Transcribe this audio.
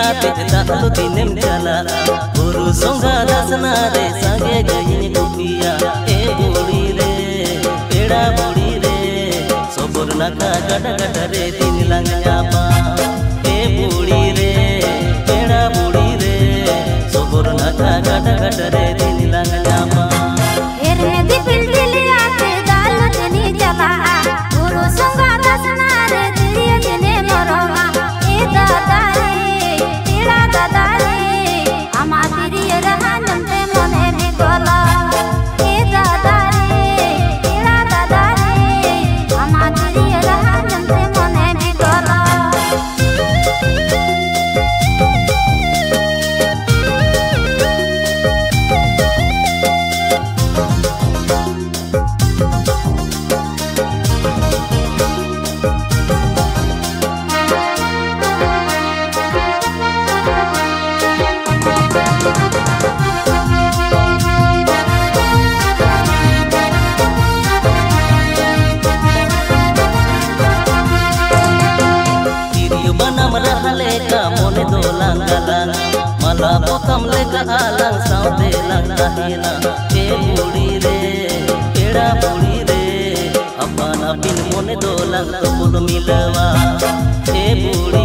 Dalu tinem jala Guru songa dasna re sange gayin kupiya E budi re peda budi re Sobor naka gada gada re tin lang nyapa E budi re peda budi re Sobor naka gada gada re tin lang nyapa Ere di pildili ate dalu tini jala Guru songa dasna re diya tine moroma E dadare Mala potam lega alang saute lang dahina E budi re peda budi re Apana pin mone dolang topul milawa E budi